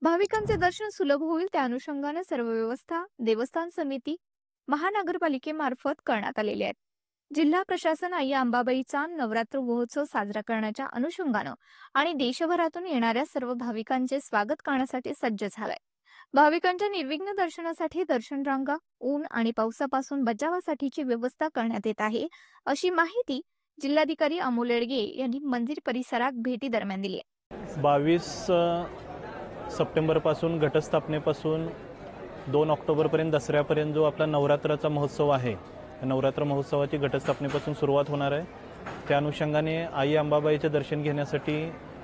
भाविकांचे दर्शन सुलभ होईल त्या अनुषंगाने सर्व व्यवस्था देवस्थान समिती महानगरपालिकेमार्फत करण्यात आलेली आहेत. जिल्हा प्रशासन आई अंबाबाईचा नवरात्र महोत्सव साजरा करण्याच्या अनुषंगानं आणि देशभरातून येणाऱ्या सर्व भाविकांचे स्वागत करण्यासाठी सज्ज झालाय. भाविकांच्या निर्विघ्न दर्शनासाठी दर्शन रांगा, ऊन आणि पावसापासून बचावासाठीची व्यवस्था करण्यात येत आहे, अशी माहिती जिल्हाधिकारी अमोल येडगे यांनी मंदिर परिसरात भेटी दरम्यान दिली आहे. 22 सप्टेंबरपासून घटस्थापनेपासून 2 ऑक्टोबरपर्यंत दसऱ्यापर्यंत जो आपला नवरात्राचा महोत्सव आहे, नवरात्र महोत्सवाची घटस्थापनेपासून सुरुवात होणार आहे. त्या अनुषंगाने आई अंबाबाईचे दर्शन घेण्यासाठी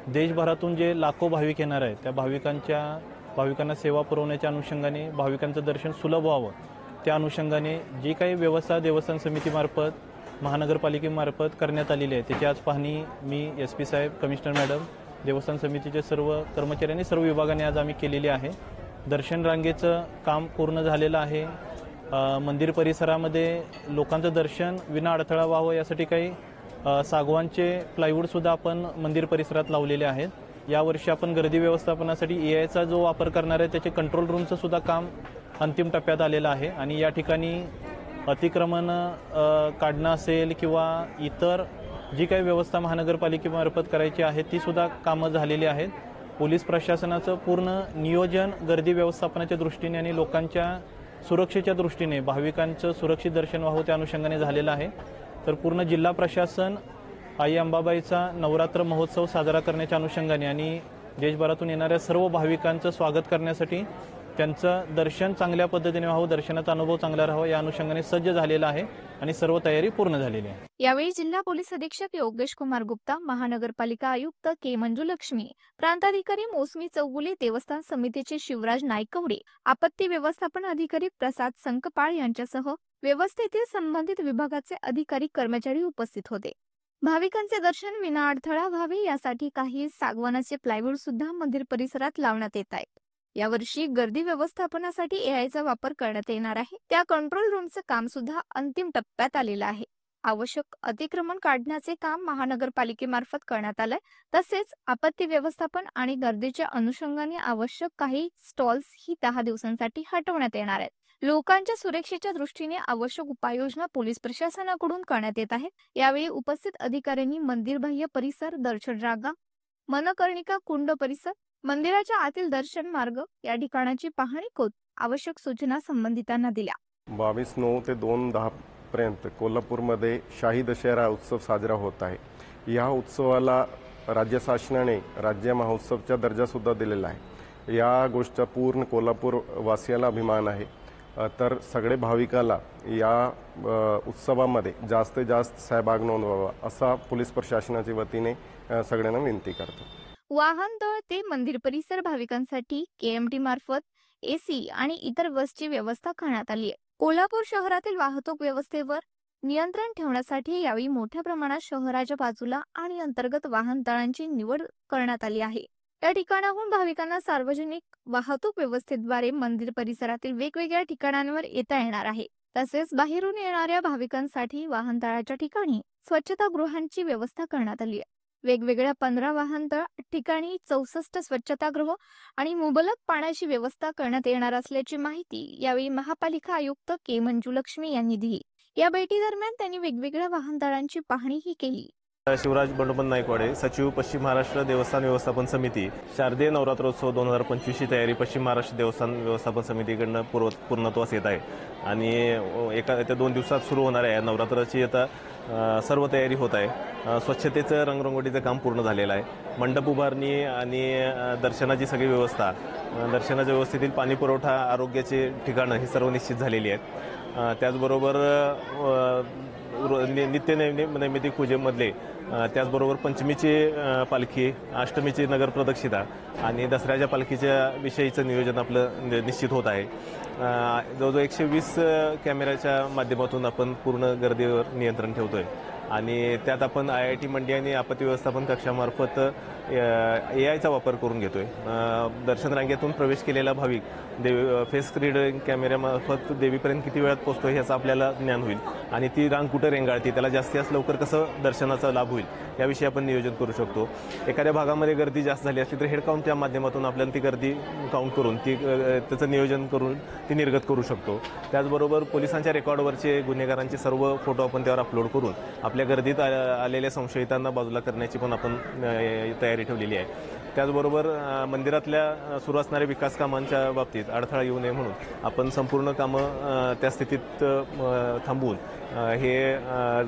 देशभरातून जे लाखो भाविक येणार आहेत, त्या भाविकांना सेवा पुरवण्याच्या अनुषंगाने भाविकांचं दर्शन सुलभ व्हावं, त्या अनुषंगाने जी काही व्यवस्था देवस्थान समितीमार्फत महानगरपालिकेमार्फत करण्यात आलेली आहे, त्याची आज पाहणी मी SP साहेब, कमिशनर मॅडम, देवस्थान समितीचे सर्व कर्मचाऱ्यांनी, सर्व विभागाने आज आम्ही केलेली आहे. दर्शन रांगेचं काम पूर्ण झालेलं आहे. मंदिर परिसरामध्ये लोकांचं दर्शन विना अडथळा व्हावं यासाठी काही सागवानचे प्लायवूडसुद्धा आपण मंदिर परिसरात लावलेले आहेत. यावर्षी आपण गर्दी व्यवस्थापनासाठी AI चा जो वापर करणार आहे, त्याचे कंट्रोल रूमचं सुद्धा काम अंतिम टप्प्यात आलेलं आहे. आणि या ठिकाणी अतिक्रमण काढणं असेल किंवा इतर जी काही व्यवस्था महानगरपालिकेमार्फत करायची आहे ती सुद्धा कामं झालेली आहेत. पोलीस प्रशासनाचं पूर्ण नियोजन गर्दी व्यवस्थापनाच्या दृष्टीने आणि लोकांच्या सुरक्षेच्या दृष्टीने भाविकांचं सुरक्षित दर्शन व्हावं त्या अनुषंगाने झालेलं आहे. तर पूर्ण जिल्हा प्रशासन आई अंबाबाईचा नवरात्र महोत्सव साजरा करण्याच्या अनुषंगाने आणि देशभरातून येणाऱ्या सर्व भाविकांचं स्वागत करण्यासाठी त्यांचं दर्शन चांगल्या पद्धतीने व्हावं, दर्शनाचा अनुभव चांगला राहावा या अनुषंगाने सज्ज झालेला आहे आणि सर्व तयारी पूर्ण झालेली आहे. यावेळी जिल्हा पोलीस अधीक्षक योगेश कुमार गुप्ता, महानगरपालिका आयुक्त के मंजुलक्ष्मी, प्रांताधिकारी मोसमी चौगुले, देवस्थान समितीचे शिवराज नाईकवडे, आपत्ती व्यवस्थापन अधिकारी प्रसाद संकपाळ यांच्यासह व्यवस्थेतील संबंधित विभागाचे अधिकारी कर्मचारी उपस्थित होते. भाविकांचे दर्शन विना अडथळा व्हावे यासाठी काही सागवानाचे प्लायवूड सुद्धा मंदिर परिसरात लावण्यात येत आहेत. यावर्षी गर्दी व्यवस्थापनासाठी AI चा वापर करण्यात येणार आहे. त्या कंट्रोल रूमचं काम सुद्धा अंतिम टप्प्यात आलेलं आहे. आवश्यक अतिक्रमण काढण्याचे काम महानगरपालिकेमार्फत करण्यात आलंय. तसेच आपत्ती व्यवस्थापन आणि गर्दीच्या अनुषंगाने आवश्यक काही स्टॉल्स ही 10 दिवसांसाठी हटवण्यात येणार आहेत. लोकांच्या सुरक्षेच्या दृष्टीने आवश्यक उपाययोजना पोलीस प्रशासनाकडून करण्यात येत आहेत. यावेळी उपस्थित अधिकाऱ्यांनी मंदिरबाह्य परिसर, दर्शन रांगा, मनकर्णिका कुंड परिसर, मंदिराच्या आतील दर्शन मार्ग या ठिकाणाची पाहणी करून आवश्यक सूचना संबंधितांना दिल्या. 22/9 ते 2/10 पर्यंत कोल्हापूरमध्ये शाही दशहरा उत्सव साजरा होत आहे. या उत्सवाला राज्य शासनाने राज्य महोत्सवचा दर्जा सुद्धा दिलेला आहे. या गोष्टीचा पूर्ण कोल्हापूर वासियाला अभिमान आहे. तर सगळे भाविकाला या उत्सवामध्ये जास्तीत जास्त सहभाग नोंदवावा असा पोलीस प्रशासनाच्या वतीने सगळ्यांना विनंती करतो. वाहनतळ ते मंदिर परिसर भाविकांसाठी KMT मार्फत AC आणि इतर बसची व्यवस्था करण्यात आली आहे. कोल्हापूर शहरातील वाहतूक व्यवस्थेवर नियंत्रण ठेवण्यासाठी यावेळी मोठ्या प्रमाणात शहराच्या बाजूला आणि अंतर्गत वाहनतळांची निवड करण्यात आली आहे. या ठिकाणाहून भाविकांना सार्वजनिक वाहतूक व्यवस्थेद्वारे मंदिर परिसरातील वेगवेगळ्या ठिकाणांवर येता येणार आहे. तसेच बाहेरून येणाऱ्या भाविकांसाठी वाहनतळाच्या ठिकाणी स्वच्छतागृहांची व्यवस्था करण्यात आली आहे. वेगवेगळ्या 15 वाहनतळ ठिकाणी 64 स्वच्छतागृह आणि मुबलक पाण्याची व्यवस्था करण्यात येणार असल्याची माहिती यावेळी महापालिका आयुक्त के मंजुलक्ष्मी यांनी दिली. या भेटी दरम्यान त्यांनी वेगवेगळ्या वाहनतळांची पाहणीही केली. शिवराज बंडोपंत नाईकवाडे, सचिव, पश्चिम महाराष्ट्र देवस्थान व्यवस्थापन समिती. शारदीय नवरात्रोत्सव 2025 ची तयारी पश्चिम महाराष्ट्र देवस्थान व्यवस्थापन समितीकडनं पूर्णत्वास येत आहे आणि येत्या 2 दिवसात सुरू होणाऱ्या या नवरात्राची आता सर्व तयारी होत आहे. स्वच्छतेचं, रंगरंगोटीचं काम पूर्ण झालेलं आहे. मंडप उभारणी आणि दर्शनाची सगळी व्यवस्था, दर्शनाच्या व्यवस्थेतील पाणी पुरवठा, आरोग्याचे ठिकाणं ही सर्व निश्चित झालेली आहेत. त्याचबरोबर नैमित्तिक पूजेमधले, त्याचबरोबर पंचमीची पालखी, अष्टमीची नगर प्रदक्षिणा आणि दसऱ्याच्या पालखीच्या विषयीचं नियोजन आपलं निश्चित होत आहे. जवळजवळ 120 कॅमेऱ्याच्या माध्यमातून आपण पूर्ण गर्दीवर नियंत्रण ठेवतोय आणि त्यात आपण IIT मंडी आणि आपत्ती व्यवस्थापन कक्षामार्फत AIचा वापर करून घेतोय. दर्शन रांगेतून प्रवेश केलेला भाविक फेस रीडिंग कॅमेऱ्यामार्फत देवीपर्यंत किती वेळात पोहोचतो ह्याचं आपल्याला ज्ञान होईल आणि ती रांग कुठं रेंगाळते, त्याला जास्तीत लवकर कसं दर्शनाचा लाभ होईल याविषयी आपण नियोजन करू शकतो. एखाद्या भागामध्ये गर्दी जास्त झाली असली तर हेड काउंटच्या माध्यमातून आपल्याला ती गर्दी काउंट करून त्याचं नियोजन करून ती निर्गत करू शकतो. त्याचबरोबर पोलिसांच्या रेकॉर्डवरचे गुन्हेगारांचे सर्व फोटो आपण त्यावर अपलोड करून आपल्या गर्दीत आलेल्या संशयितांना बाजूला करण्याची पण आपण तयारी ठेवलेली आहे. त्याचबरोबर मंदिरातल्या सुरू असणाऱ्या विकास कामांच्या बाबतीत अडथळा येऊ नये म्हणून आपण संपूर्ण कामं त्या स्थितीत थांबवून हे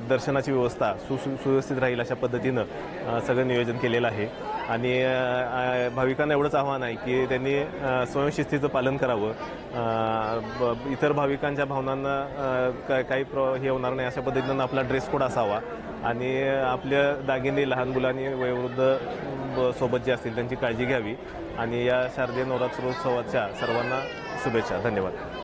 दर्शनाची व्यवस्था सुव्यवस्थित राहील अशा पद्धतीनं सगळं नियोजन केलेलं आहे. आणि भाविकांना एवढंच आव्हान आहे की त्यांनी स्वयंशिस्तीचं पालन करावं. इतर भाविकांच्या भावनांना काही हे होणार नाही अशा पद्धतीनं आपला ड्रेस कोड असावा आणि आपल्या दागिने लहान मुलांनी वयोवृद्ध सोबत जे असतील त्यांची काळजी घ्यावी. आणि या शारदीय नवरात्रोत्सवाच्या सर्वांना शुभेच्छा. धन्यवाद.